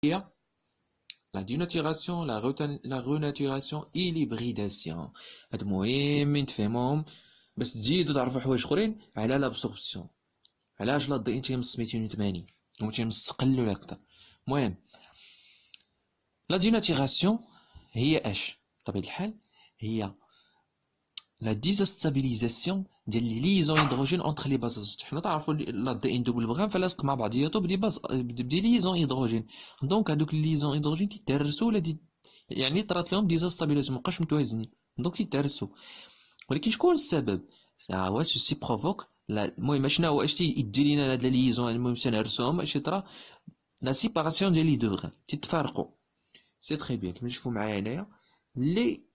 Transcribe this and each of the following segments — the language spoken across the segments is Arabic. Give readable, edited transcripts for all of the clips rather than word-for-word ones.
la dénaturation, la renaturation et l'hybridation. هاد مهم نتفهموهم باش تزيدو تعرفو حوايج اخرين على لابسوربسيون. علاش لا دي ان تيمص 280 و تيمص قل ولا اكثر. المهم لا ديناتيغاسيون هي اش بطبيعة الحال؟ هي لا ديزاستابيليزاسيون ديال لي ليزون هيدروجين اونتر لي باز. حنا تعرفوا لا دي ان دوبل بغان فلاصق مع بعضياتو بدي ليزون هيدروجين. دونك هادوك لي ليزون هيدروجين تيتهرسوا ولا يعني طرات لهم ديزاستابيليزاسيون مابقاش متوازنين دونك تيتهرسوا. ولكن شكون السبب؟ هو سوسي بروفوك المهم شنو هو اش تيدي لينا هاد لي ليزون المهم تنهرسوهم اش يطرا لا سيباراسيون ديال لي دو غان تيتفارقوا. سي تري بيان كيما تشوفوا معايا هنايا لي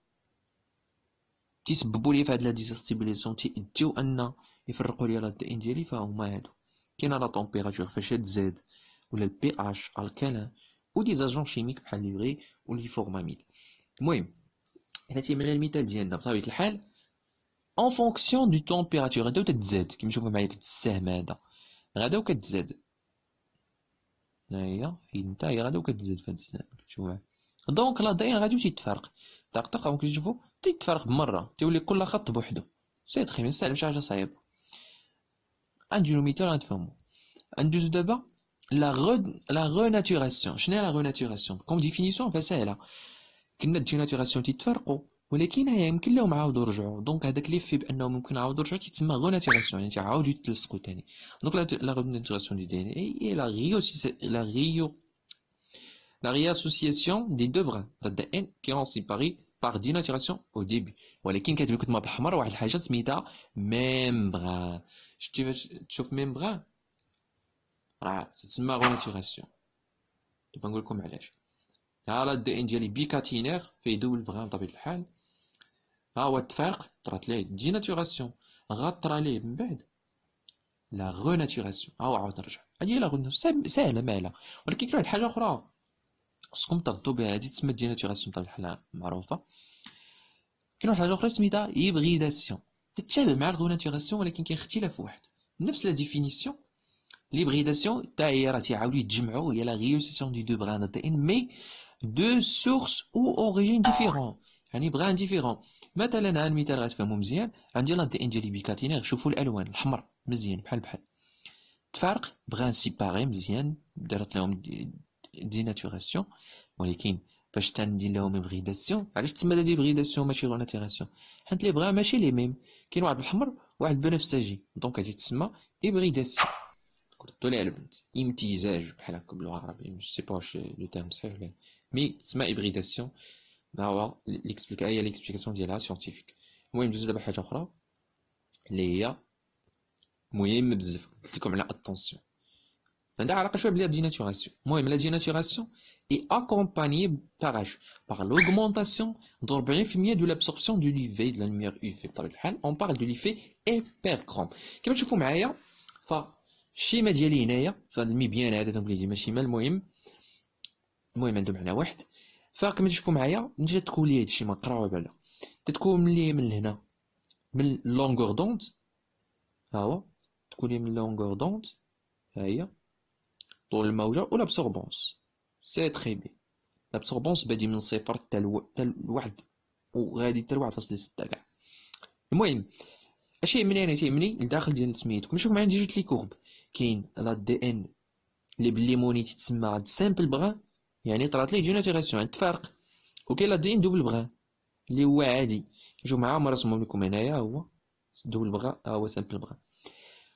تيسببوا لي في هاد لا ديزاستابيليزاسيون تيديو ان يفرقوا لي لا دي ان ديالي فهما هادو. كاينه لا طومبيراتور فاش تزاد ولا البي اش الكالين و دي زاجون شيميك بحال ليغي و لي فورماميد. المهم حنا تيمنا المثال ديالنا بطبيعه الحال اون فونكسيون دو طومبيراتور غادا وتتزاد كيما تشوفوا معايا في السهم هذا غادا وكتزاد. هي فين نتا هي غادا وكتزاد في هاد السهم شوفوا معايا. دونك لا دي ان غادي تيتفرق دقيقه ممكن تشوفوا تيتفرق بمره تيولي كل خط بوحدو. سي تخي بيان ساهل ماشي حاجه صعيبه. غنديرو مثال غنفهمو. ندوزو دابا لا روناتوراسيون. شنو هي لا روناتوراسيون؟ كوم ديفينيسيون فسهله. كنا الديناتوراسيون تيتفرقوا ولكن يمكن لهم عاودوا رجعوا. دونك هذاك لي في بانهم ممكن يعاودوا رجعوا تيتسمى روناتوراسيون يعني تعاودوا يتلصقوا ثاني. دونك لا روناتوراسيون دي دي ان اي la réassociation des deux brins d'ADN qui ont séparé par dénaturation au début. ولكن كتبان كتبان بالحمر واحد الحاجه سميتها ميمبران. شتي باش تشوف ميمبران راه تسمى روناتوراسيون. دابا نقول لكم علاش. ها لا دي ان ديالي بيكاتينير فيه دوبل بغان بطبيعه الحال. ها هو التفارق طرات ليه ديناتوراسيون غطرا ليه من بعد لا روناتوراسيون. ها هو عاود رجع. هادي هي لا روناتوراسيون ساهله مالها. ولكن كاين واحد الحاجه اخرى خصكم تربطوا بها. هادي تسمى ديناتوراسيون بطبيعه الحال معروفه. كاين واحد الحاجه اخرى سميتها هيبريداسيون تتشابه مع الروناتوراسيون ولكن كاين اختلاف واحد نفس لا ديفينيسيون. ليبريداسيون تا هي راه تيعاودوا يتجمعوا هي لا ريوسيسيون دي دو بران دي ان مي دو سورس او اوريجين ديفيرون يعني بران ديفيرون. مثلا ها المثال غتفهموا مزيان. عندي لا دي ان ديالي بيكاتينير شوفوا الالوان الحمر مزيان بحال تفارق بران سيباري مزيان دارت لهم ديناتوراسيون. ولكن فاش تندير لهم هيبريداسيون علاش تسمى هادي هيبريداسيون ماشي روناتوراسيون؟ حيت لي بران ماشي لي ميم. كاين واحد الحمر وواحد البنفسجي دونك هادي تسمى هيبريداسيون. قلتو لي على البنت امتزاج بحال هكا باللغه العربيه مش سي با واش لو تيرم صحيح ولا مي تسمى هيبريداسيون. ها هو هي ليكسبليكاسيون ديالها سيانتيفيك. المهم ندوزو دابا حاجه اخرى اللي هي مهم بزاف قلت لكم على اتونسيون عندها علاقه شويه بلا ديناتوراسيون. المهم لا ديناتوراسيون اي اكومبانيي باغ اش باغ لوغمونطاسيون دو 40% دو لابسوربسيون دو ليفي دو لا لوميير يو في. بطبيعه الحال اون بارل دو ليفي ايبركروم. كما تشوفوا معايا الشيما ديالي هنايا فهاد الميبيان هذا تنقول ليه ماشي ما المهم عنده معنى واحد. فكما تشوفوا معايا نجي تكون لي هادشي ما نقراوها بالا تتكون لي من هنا من لونغور دوند. ها هو تكون لي من لونغور دوند ها هي طول الموجة و لابسوربونس. سي تري بي لابسوربونس بادي من صفر حتى لواحد وغادي حتى لواحد فاصلة ستة كاع. المهم اش يهمني انا تيهمني الداخل ديال سميتو. كما تشوف معايا جوج لي كورب كاين لا دي ان اللي بالليموني تتسمى هاد سامبل بغان يعني طرات ليه ديناتوراسيون عند الفرق. وكاين لا دي ان دوبل بغان اللي هو عادي كنشوف معاه مرسوم لكم هنايا هو دوبل بغان ها هو سامبل بغان.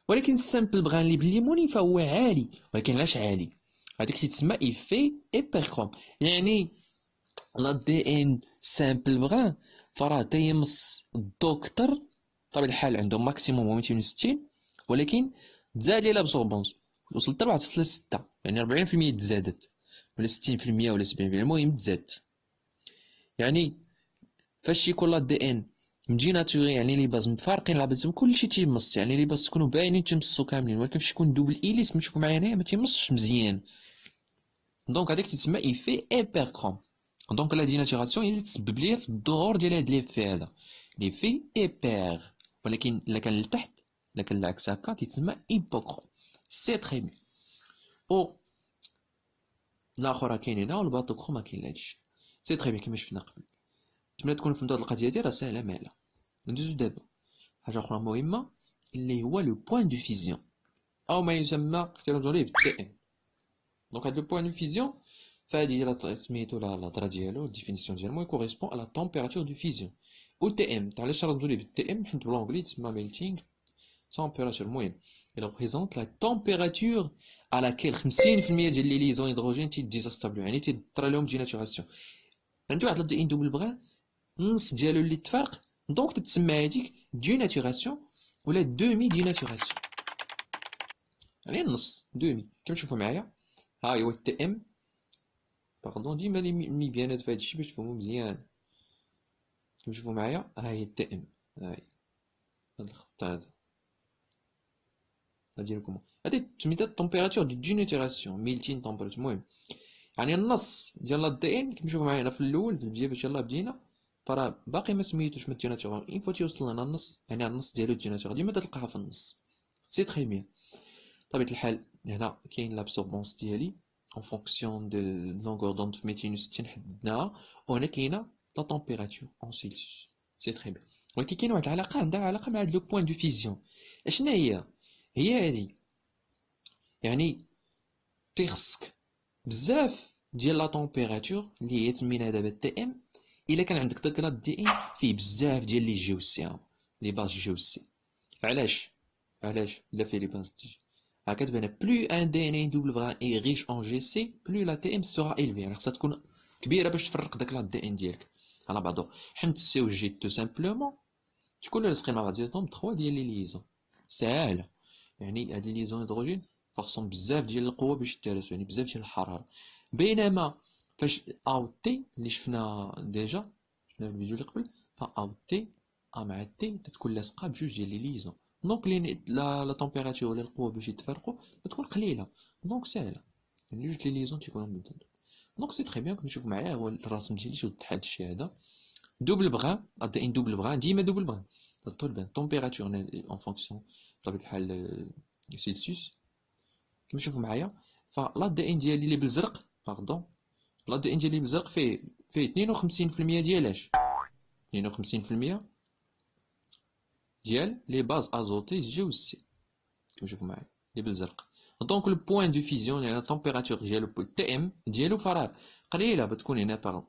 ولكن السامبل بغان اللي بالليموني فهو عالي. ولكن علاش عالي؟ هذيك تسمى ايفي ايبركروم يعني لا دي ان سامبل بغان فراه تيمص الدكتور بطبيعة الحال عنده ماكسيموم 260 ولكن تزاد ليه لابسوربونس وصلت ل 1.6 يعني 40% تزادت ولا 60% ولا 70% المهم تزادت. يعني فاش يكون لا دي ان مديناتوري يعني لي باز متفارقين لابسهم كلشي تيمص يعني لي باز تكونوا باينين تيمصوا كاملين. ولكن فاش يكون دوبل ايليس نشوفوا معايا هنايا ما تيمصش مزيان. دونك هذيك تسمى ايفي ايبركروم. دونك لا ديناتوراسيون هي اللي تسبب ليا في الظهور ديال هاد ليفي هذا ليفي ايبر. ولكن الا كان لتحت الا كان العكس هكا تيتسمى ايبوكروم. سي تري بي. او الاخر راه كاين هنا والباطو كخو ما كاين هادشي. سي تري بيان كيما شفنا قبل. نتمنى تكونوا فهمتوا هاد القضيه هادي، راه ساهله مالا. ندوزو دابا حاجه اخرى مهمه اللي هو لو بوين دو فيزيون، او ما يسمى كنهضروا بالتي ام. دونك هاد لو بوين دو فيزيون فهادي هي سميتو لا الهضره ديالو الديفينيسيون ديالو كوريسبون على لا تمبيراتور دو فيزيون. و تي ام تاع علاش رمزوا ليه بالتي ام حيت بالونجلي تسمى ميلتينغ température المهم il représente la température à laquelle 50% ديال لي ليزون هيدروجين تيديزاستابلو، يعني تيطرى لهم ديناتوراسيون. عندي واحد دي ان دوبل بغان النص ديالو اللي تفرق، دونك تتسمى هذيك ديناتوراسيون ولا دومي ديناتوراسيون، يعني النص دومي كما تشوفوا معايا. ها هو التي ام، باردون ديما لي ميبيانات في هادشي باش تفهموا مزيان. كما تشوفوا معايا ها هي التي ام، ها هي هاد الخط هذا ديالكم، هادي سميتها التمبيراتور دو ديناتوراسيون ميلتين تمبيراتور. المهم يعني النص ديال لا دي ان كما تشوفوا معايا في الاول في البدايه فاش يلاه بدينا، فراه باقي ما سميتوش من الديناتور. اين فوا تيوصل لنا النص يعني النص ديالو الديناتور ديما تلقاها في النص. سي تري بيان. بطبيعه الحال هنا كاين لابسوربونس ديالي اون فونكسيون دو لونغور دوند في 260 حددناها، وهنا كاينه لا تمبيراتور اون سيلسيوس. سي تري بيان. ولكن كاين واحد العلاقه عندها علاقه مع لو بوين دو فيزيون. اشنا هي هادي يعني تيخصك بزاف ديال لا تمبيراتور اللي هي سميناها دابا تي ام. الا كان عندك داك دي ان فيه بزاف ديال لي جيو سي لي باز جيو سي. علاش الا فيه لي باز تي ها كتبان بلو ان دي ان دوبل فغان اي ريش اون جي سي بلو لا تي ام سورا ايلفي، يعني خصها تكون كبيره باش تفرق داك لا دي ان ديالك على بعضو. حنت السي و جي تو سامبلومون تكون لاصقين مع بعضياتهم 3 ديال لي ليزون ساهله. يعني هاد لي ليزون هيدروجين خصهم بزاف ديال القوه باش يتهرسوا، يعني بزاف ديال الحراره. بينما فاش او تي اللي شفنا ديجا شفنا في الفيديو اللي قبل، او تي مع تي تتكون لاصقه بجوج ديال لي ليزون، دونك لا تمبيراتور ولا القوه باش يتفرقوا تكون قليله، دونك ساهله. يعني جوج لي ليزون تيكونوا مدين. دونك سي تري بيان كما تشوفوا معايا هو الرسم ديالي شوف هاد الشيء هذا دوبل بغان غدا ان دوبل بغان ديما دوبل بغان طول بان تمبيراتور اون فونكسيون بطبيعه الحال سيلسيوس كما تشوفوا معايا. فلا دي ان ديالي اللي بالزرق باردون، لا دي ان ديالي بالزرق فيه 52% ديال اش 52% ديال لي باز ازوتي جيو سي كما تشوفوا معايا اللي بالزرق. دونك لو بوين دو فيزيون يعني لا تمبيراتور ديالو تي ام ديالو فراه قليله بتكون هنا باغ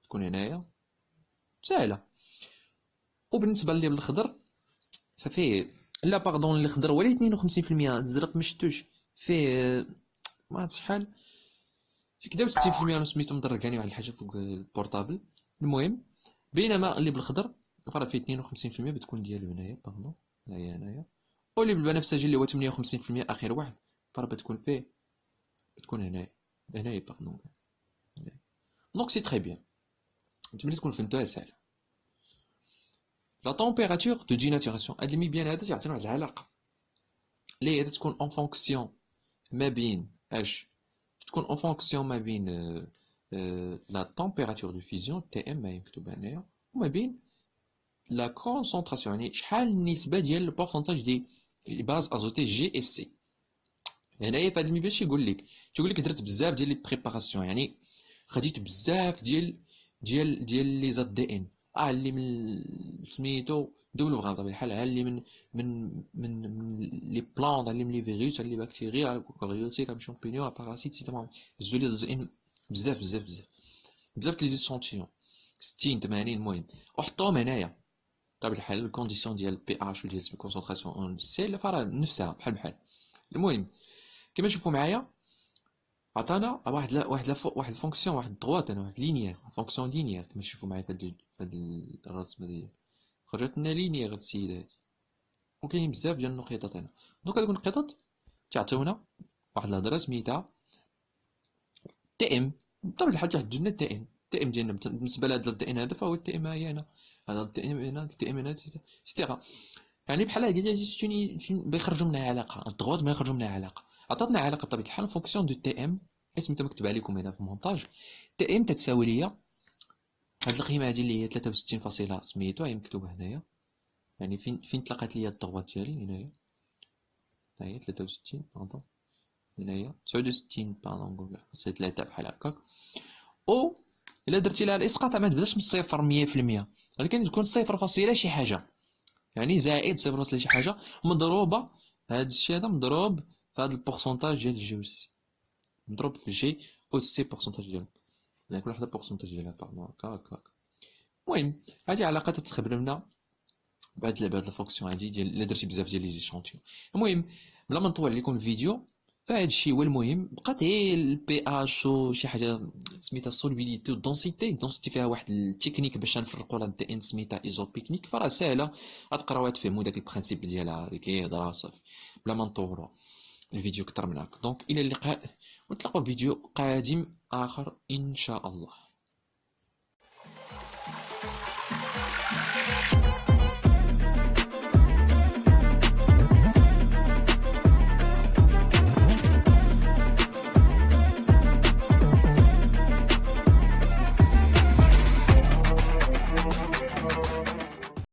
تكون هنايا ساهله. وبالنسبه للي بالخضر ففيه لا باردون اللي خضر هو اللي 52%، الزرق ما شفتوش فيه ما عرفت شحال في كدا و60%. انا سميتو مدركاني واحد الحاجه فوق البورطابل. المهم بينما اللي بالخضر فرا فيه 52% بتكون ديالو هنايا باردون هنايا هنايا، واللي بالبنفسجي اللي هو 58% اخر واحد فرا بتكون فيه بتكون هنايا هنايا باردون. دونك سي تري بيان. نتمنى تكون فهمتوها ساهله. لا تمبيراتور دو ديناتوراسيون هاد المي بيان هذا تعطينا واحد العلاقه اللي هي تكون اون فونكسيون ما بين اش تكون اون فونكسيون ما بين لا تمبيراتور دو فيزيون تي ام مكتوبه هنايا وما بين لا كونسونطراسيون، يعني شحال النسبه ديال البورسونتاج دي باز ازوتي جي اس سي. هنايا في هاد المي باش تيقول لك درت بزاف ديال لي بريباراسيون، يعني خديت بزاف ديال لي زاد دي ان اللي من سميتو دول بغا بطبيعه الحال اللي من لي بلانط اللي من لي فيروس اللي بكتيريا الكوريوتيك كام شامبينيون باراسيت سيتما زولي دزين بزاف لي زيسونتيون 60 80 المهم وحطوهم هنايا بطبيعه الحال الكونديسيون ديال بي اش وديال الكونسونطراسيون اون سي فرا نفسها بحال. المهم كما تشوفوا معايا عطانا واحد الفونكسيون واحد دروات واحد لينيير فونكسيون لينيير كما تشوفوا معايا في هاد الرسمه ديال خرجت لنا لينيير هاد السيد هادي، وكاين بزاف ديال النقيطات هنا. دونك هادوك النقيطات تعطيونا واحد الهضره سميتها تي ام. بطبيعه الحال تحدد لنا تي ام ديالنا بالنسبه لهاد التي ان هذا فهو التي ام هي هنا، هذا التي ام هنا التي ام هنا سيتيرا. يعني بحال هكا بيخرجوا منها علاقه الضغوط ما يخرجوا منها علاقه. عطاتنا علاقه بطبيعه الحال فونكسيون دو تي ام اسمها مكتوب عليكم هنا في المونتاج. تي ام تتساوي ليا هاد القيمه هادي اللي هي 63 فاصله سميتو هي مكتوبه هنايا، يعني فين تلقات ليا الضغوط ديالي هنايا ها هي 63 باردون هنايا 69 باردون سي 3 بحال هكاك. او الا درتي لها الاسقاط ما تبداش من الصفر 100%، ولكن تكون صفر فاصلة شي حاجه، يعني زائد صفر فاصلة شي حاجه مضروبه، هاد الشيء هذا مضروب في هاد البورسونتاج ديال الجي او سي، مضروب في جي او سي بورسونتاج ديالها، يعني كل وحده بورسونتاج ديالها باردون هكاك. المهم هادي علاقه تخبرنا بهاد الفونكسيون هادي ديال الا درتي بزاف ديال لي زيشونتيون. المهم بلا ما نطول عليكم الفيديو، فهاد الشيء هو المهم. بقات غير البي اش وشي حاجه سميتها السولبيليتي والدونسيتي. الدونسيتي فيها واحد التكنيك باش نفرقوا لها الدي ان سميتها ايزوبيكنيك، فراه ساهله غتقراوها تفهموا داك البرانسيپ ديالها اللي كيهضرها صافي بلا ما نطولوا الفيديو كتر من هكا. دونك الى اللقاء، ونتلاقوا في فيديو قادم اخر ان شاء الله.